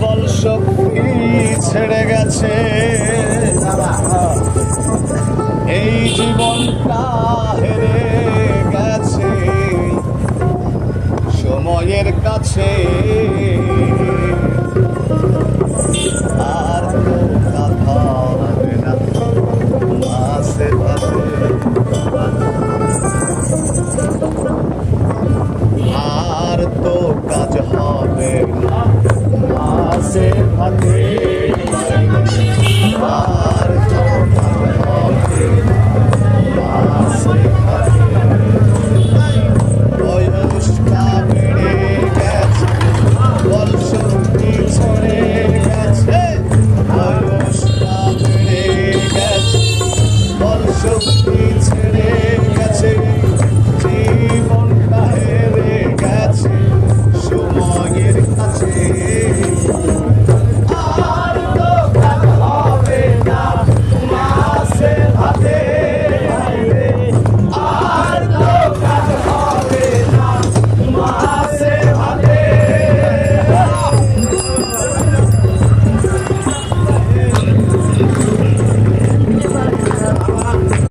বল শক্তি ছেড়ে গেছে, এই জীবনটা হেরে গেছে সময়ের কাছে। আর তো কথা হবে না মাসে ভাতে, আর তো কাজ হবে না মাসে ভাতে।